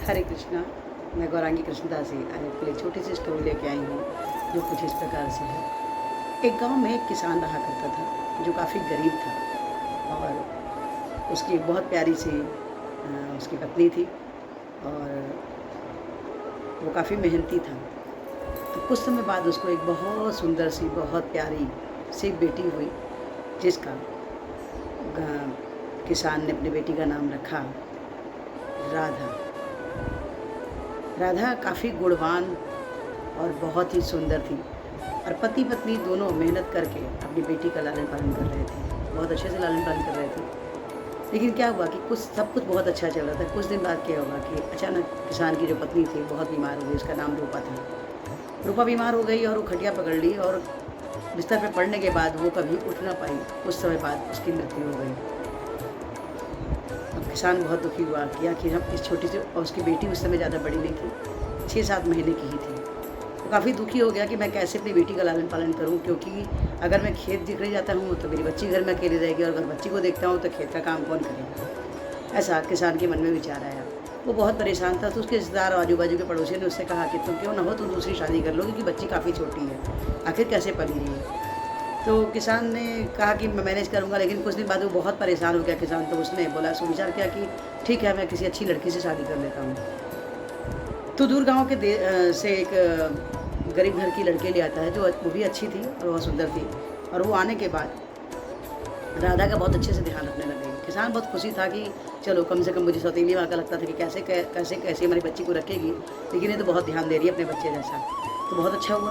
हरे कृष्णा। मैं गौरांगी कृष्णदासी आज आपके लिए छोटी सी स्टोरी लेके आई हूँ जो कुछ इस प्रकार से है। एक गांव में एक किसान रहा करता था जो काफ़ी गरीब था और उसकी बहुत प्यारी सी उसकी पत्नी थी और वो काफ़ी मेहनती था। तो कुछ समय बाद उसको एक बहुत सुंदर सी बहुत प्यारी सी बेटी हुई जिसका किसान ने अपनी बेटी का नाम रखा राधा। राधा काफ़ी गुणवान और बहुत ही सुंदर थी और पति पत्नी दोनों मेहनत करके अपनी बेटी का लालन पालन कर रहे थे, बहुत अच्छे से लालन पालन कर रहे थे। लेकिन क्या हुआ कि सब कुछ बहुत अच्छा चल रहा था। कुछ दिन बाद क्या हुआ कि अचानक किसान की जो पत्नी थी बहुत बीमार हो गई। उसका नाम रूपा था। रूपा बीमार हो गई और वो खटिया पकड़ ली और बिस्तर पर पड़ने के बाद वो कभी उठ ना पाई। कुछ समय बाद उसकी मृत्यु हो गई। अब किसान बहुत दुखी हुआ कि आखिर हम इस छोटी सी, और उसकी बेटी उस समय ज़्यादा बड़ी नहीं थी, 6-7 महीने की ही थी। तो काफ़ी दुखी हो गया कि मैं कैसे अपनी बेटी का लालन पालन करूं, क्योंकि अगर मैं खेत दिखने जाता हूं तो मेरी बच्ची घर में अकेली रहेगी और अगर बच्ची को देखता हूं तो खेत का काम कौन करेगा। ऐसा किसान के मन में विचार आया। वो बहुत परेशान था। तो उसके रिश्तेदार आजू बाजू के पड़ोसियों ने उससे कहा कि तुम क्यों ना हो तुम दूसरी शादी कर लो, क्योंकि बच्ची काफ़ी छोटी है, आखिर कैसे पली रही है। तो किसान ने कहा कि मैं मैनेज करूँगा। लेकिन कुछ दिन बाद वो बहुत परेशान हो गया किसान। तो उसने बोला, सो विचार किया कि ठीक है, मैं किसी अच्छी लड़की से शादी कर लेता हूँ। तो दूर गांव के से एक गरीब घर की लड़की ले आता है जो वो भी अच्छी थी और बहुत सुंदर थी। और वो आने के बाद राधा का बहुत अच्छे से ध्यान रखने लगे। किसान बहुत खुशी था कि चलो कम से कम, मुझे सौतेली माँ का लगता था कि कैसे कैसे कैसे हमारी बच्ची को रखेगी, लेकिन ये तो बहुत ध्यान दे रही है अपने बच्चे जैसा। तो बहुत अच्छा हुआ,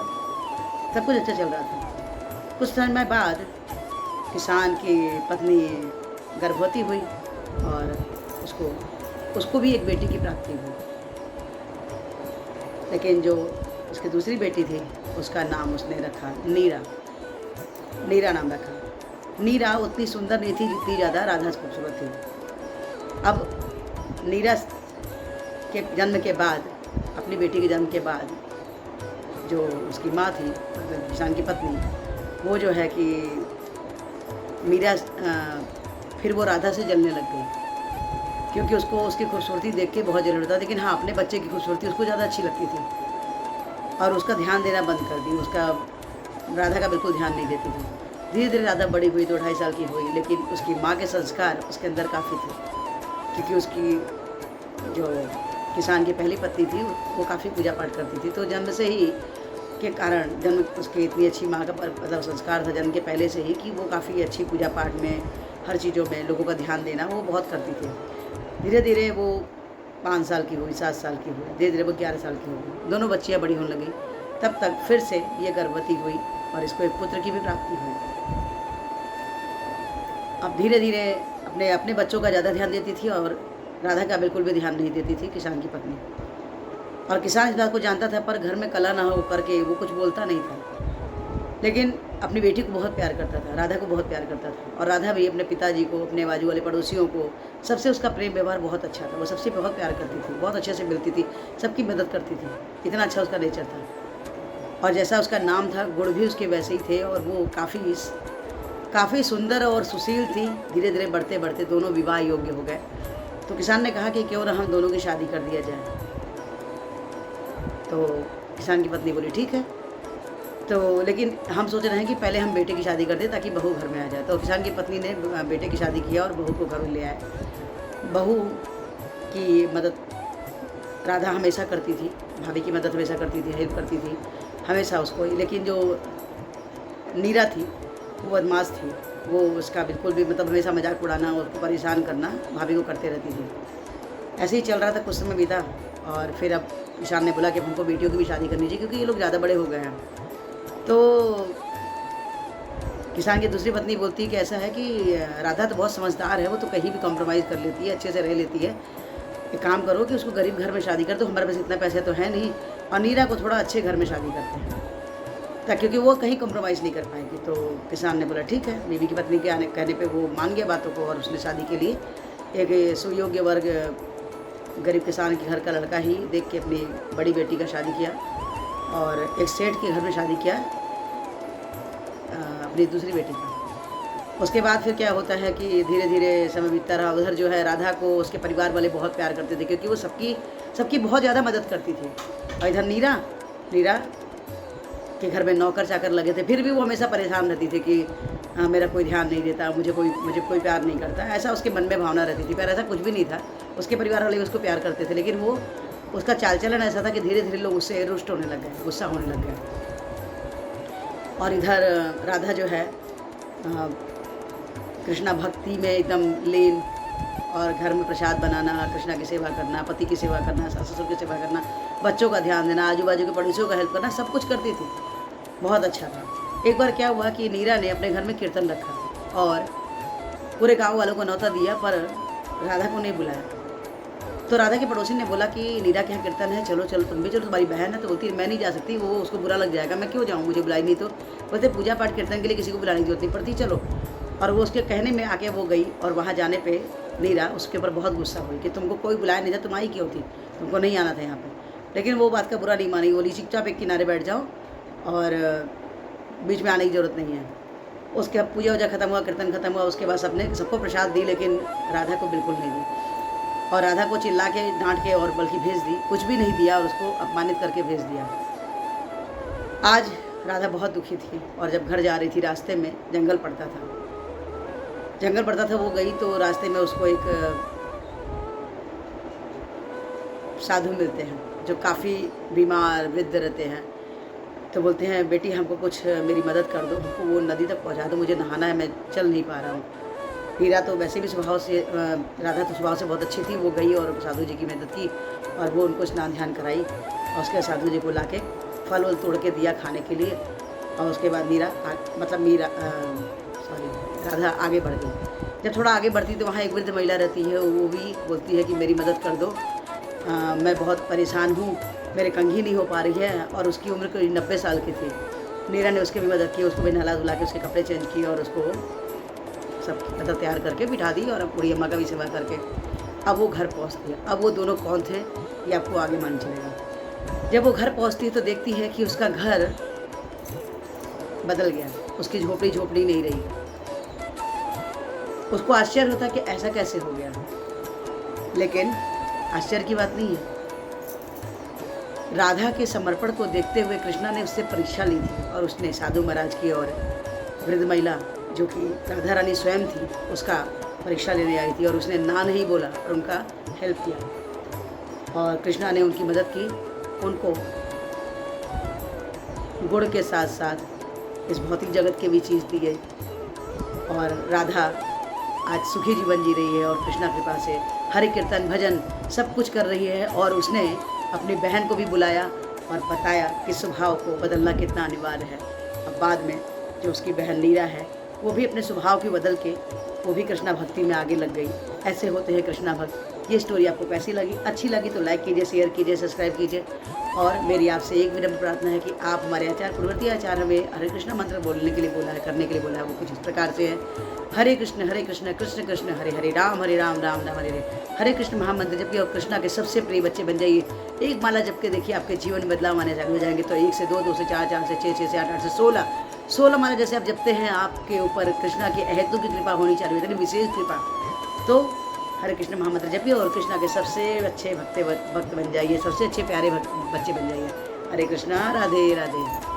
सब कुछ अच्छा चल रहा था। कुछ समय बाद किसान की पत्नी गर्भवती हुई और उसको भी एक बेटी की प्राप्ति हुई। लेकिन जो उसकी दूसरी बेटी थी उसका नाम उसने रखा नीरा। नीरा नाम रखा। नीरा उतनी सुंदर नहीं थी जितनी ज़्यादा राधा खूबसूरत थी। अब नीरा के जन्म के बाद, अपनी बेटी के जन्म के बाद, जो उसकी माँ थी किसान की पत्नी, वो जो है कि मीरा फिर वो राधा से जलने लग गई, क्योंकि उसको उसकी खूबसूरती देख के बहुत जलन होता था। लेकिन हाँ, अपने बच्चे की खूबसूरती उसको ज़्यादा अच्छी लगती थी और उसका ध्यान देना बंद कर दी। उसका राधा का बिल्कुल ध्यान नहीं देती थी। धीरे धीरे राधा बड़ी हुई, 2-2.5 साल की हुई। लेकिन उसकी माँ के संस्कार उसके अंदर काफ़ी थे, क्योंकि उसकी जो किसान की पहली पत्नी थी वो काफ़ी पूजा पाठ करती थी। तो जन्म से ही के कारण, जन्म उसकी इतनी अच्छी माँ का मतलब संस्कार था जन्म के पहले से ही कि वो काफ़ी अच्छी पूजा पाठ में, हर चीज़ों में लोगों का ध्यान देना वो बहुत करती थी। धीरे धीरे वो 5 साल की हुई, 7 साल की हुई, धीरे धीरे वो 11 साल की हो गई। दोनों बच्चियाँ बड़ी होने लगी। तब तक फिर से ये गर्भवती हुई और इसको एक पुत्र की भी प्राप्ति हुई। अब धीरे धीरे अपने अपने बच्चों का ज़्यादा ध्यान देती थी और राधा का बिल्कुल भी ध्यान नहीं देती थी किसान की पत्नी। और किसान इस बात को जानता था, पर घर में कला ना हो करके वो कुछ बोलता नहीं था। लेकिन अपनी बेटी को बहुत प्यार करता था, राधा को बहुत प्यार करता था। और राधा भी अपने पिताजी को, अपने बाजू वाले पड़ोसियों को, सबसे उसका प्रेम व्यवहार बहुत अच्छा था। वो सबसे बहुत प्यार करती थी, बहुत अच्छे से मिलती थी, सबकी मदद करती थी। इतना अच्छा उसका नेचर था। और जैसा उसका नाम था, गुण भी उसके वैसे ही थे। और वो काफ़ी सुंदर और सुशील थी। धीरे धीरे बढ़ते बढ़ते दोनों विवाह योग्य हो गए। तो किसान ने कहा कि क्यों ना हम दोनों की शादी कर दिया जाए। तो किसान की पत्नी बोली ठीक है। तो लेकिन हम सोच रहे हैं कि पहले हम बेटे की शादी कर दें ताकि बहू घर में आ जाए। तो किसान की पत्नी ने बेटे की शादी किया और बहू को घर में ले आए। बहू की मदद राधा हमेशा करती थी, भाभी की मदद हमेशा करती थी, हेल्प करती थी हमेशा उसको। लेकिन जो नीरा थी वो बदमाश थी। वो उसका बिल्कुल भी मतलब हमेशा मजाक उड़ाना और उसको परेशान करना भाभी को करते रहती थी। ऐसे ही चल रहा था, कुछ समय बीता। और फिर अब किसान ने बोला कि हमको बेटियों की भी शादी करनी चाहिए, क्योंकि ये लोग ज़्यादा बड़े हो गए हैं। तो किसान की दूसरी पत्नी बोलती है कि ऐसा है कि राधा तो बहुत समझदार है, वो तो कहीं भी कॉम्प्रोमाइज़ कर लेती है, अच्छे से रह लेती है। एक काम करो कि उसको गरीब घर में शादी कर दो, हमारे पास इतना पैसे तो है नहीं, और नीरा को थोड़ा अच्छे घर में शादी करते हैं ताकि, क्योंकि वो कहीं कॉम्प्रोमाइज़ नहीं कर पाएगी। तो किसान ने बोला ठीक है। बीवी की पत्नी के कहने पे वो मान गया बातों को और उसने शादी के लिए एक सुयोग्य वर्ग गरीब किसान के घर का लड़का ही देख के अपनी बड़ी बेटी का शादी किया और एक सेठ के घर में शादी किया अपनी दूसरी बेटी का। उसके बाद फिर क्या होता है कि धीरे धीरे समय बीतता रहा। उधर जो है राधा को उसके परिवार वाले बहुत प्यार करते थे, क्योंकि वो सबकी सबकी बहुत ज़्यादा मदद करती थी। और इधर नीरा नीरा के घर में नौकर चाकर लगे थे, फिर भी वो हमेशा परेशान रहती थी कि मेरा कोई ध्यान नहीं देता, मुझे कोई प्यार नहीं करता। ऐसा उसके मन में भावना रहती थी, पर ऐसा कुछ भी नहीं था। उसके परिवार वाले उसको प्यार करते थे, लेकिन वो उसका चाल चलन ऐसा था कि धीरे धीरे लोग उससे रुष्ट होने लग गए, गुस्सा होने लग गए। और इधर राधा जो है कृष्णा भक्ति में एकदम लीन, और घर में प्रसाद बनाना, कृष्णा की सेवा करना, पति की सेवा करना, सास ससुर की सेवा करना, बच्चों का ध्यान देना, आजू बाजू के पड़ोसियों का हेल्प करना, सब कुछ करती थी। बहुत अच्छा था। एक बार क्या हुआ कि नीरा ने अपने घर में कीर्तन रखा और पूरे गांव वालों को न्योता दिया, पर राधा को नहीं बुलाया। तो राधा के पड़ोसी ने बोला कि नीरा के यहाँ कीर्तन है, चलो चलो तुम भी चलो, तुम्हारी बहन है। तो बोलती मैं नहीं जा सकती, वो उसको बुरा लग जाएगा, मैं क्यों जाऊँ, मुझे बुलाई नहीं। तो बोलते पूजा पाठ कीर्तन के लिए किसी को बुलाने की जरूरत नहीं पड़ती, चलो। और वो उसके कहने में आके वो गई, और वहाँ जाने पे नीरा उसके ऊपर बहुत गुस्सा हुई कि तुमको कोई बुलाया नहीं था, तुम आई क्यों थी, तुमको नहीं आना था यहाँ पे। लेकिन वो बात का बुरा नहीं मानी, बोली चुपचाप एक किनारे बैठ जाओ और बीच में आने की ज़रूरत नहीं है। उसके बाद पूजा वूजा खत्म हुआ, कीर्तन खत्म हुआ, उसके बाद सबको प्रसाद दी, लेकिन राधा को बिल्कुल नहीं दी। और राधा को चिल्ला के डांट के और बल्कि भेज दी, कुछ भी नहीं दिया और उसको अपमानित करके भेज दिया। आज राधा बहुत दुखी थी, और जब घर जा रही थी रास्ते में जंगल पड़ता था, वो गई तो रास्ते में उसको एक साधु मिलते हैं जो काफ़ी बीमार वृद्ध रहते हैं। तो बोलते हैं बेटी हमको कुछ मेरी मदद कर दो, हमको वो नदी तक पहुंचा दो, मुझे नहाना है, मैं चल नहीं पा रहा हूँ। हीरा तो वैसे भी स्वभाव से राधा तो स्वभाव से बहुत अच्छी थी, वो गई और साधु जी की मदद की, और वो उनको स्नान ध्यान कराई, और उसके साधु जी को लाके फल वल तोड़ के दिया खाने के लिए। और उसके बाद राधा आगे बढ़ गई। जब थोड़ा आगे बढ़ती तो वहाँ एक वृद्ध महिला रहती है, वो भी बोलती है कि मेरी मदद कर दो, मैं बहुत परेशान हूँ, मेरे कंघी नहीं हो पा रही है। और उसकी उम्र करीब 90 साल की थी। नीरा ने उसकी भी मदद की, उसको भी नहला धुला के उसके कपड़े चेंज किए और उसको सब मतलब तैयार करके बिठा दी, और अब बूढ़ी अम्मा का भी सेवा करके अब वो घर पहुँचती है। अब वो दोनों कौन थे ये आपको आगे मालूम चलेगा। जब वो घर पहुँचती है तो देखती है कि उसका घर बदल गया, उसकी झोपड़ी नहीं रही। उसको आश्चर्य होता कि ऐसा कैसे हो गया, लेकिन आश्चर्य की बात नहीं है। राधा के समर्पण को देखते हुए कृष्णा ने उससे परीक्षा ली थी, और उसने साधु महाराज की और वृद्ध महिला जो कि राधा रानी स्वयं थी उसका परीक्षा लेने आई थी, और उसने ना नहीं बोला और उनका हेल्प किया। और कृष्णा ने उनकी मदद की, उनको गुण के साथ साथ इस भौतिक जगत के भी चीज़ दी गई, और राधा आज सुखी जीवन जी रही है, और कृष्णा कृपा से हरि कीर्तन भजन सब कुछ कर रही है। और उसने अपनी बहन को भी बुलाया और बताया कि स्वभाव को बदलना कितना अनिवार्य है। अब बाद में जो उसकी बहन नीरा है वो भी अपने स्वभाव की बदल के वो भी कृष्णा भक्ति में आगे लग गई। ऐसे होते हैं कृष्णा भक्त। ये स्टोरी आपको कैसी लगी? अच्छी लगी तो लाइक कीजिए, शेयर कीजिए, सब्सक्राइब कीजिए। और मेरी आपसे एक विनम्र प्रार्थना है कि आप हमारे आचार्य पूर्ववर्ती आचार्य हमें हरे कृष्ण मंत्र बोलने के लिए बोला है, करने के लिए बोला है, वो कुछ इस प्रकार से है। हरे कृष्ण कृष्ण कृष्ण हरे हरे, राम राम राम हरे हरे। हरे कृष्ण महामंत्र जबकि और कृष्णा के सबसे प्रिय बच्चे बन जाइए। एक माला जब के देखिए आपके जीवन में बदलाव आने चालू हो जाएंगे। तो 1 से 2, 2 से 4, 4 से 6, 6 से 8, 8 से 16 माला जैसे आप जपते हैं, आपके ऊपर कृष्णा की अहेतु की कृपा होनी चाहिए, इतनी विशेष कृपा। तो हरे कृष्ण महामंत्र जपिए और कृष्णा के सबसे अच्छे भक्त बन जाइए, सबसे अच्छे प्यारे बच्चे बन जाइए। हरे कृष्णा, राधे राधे।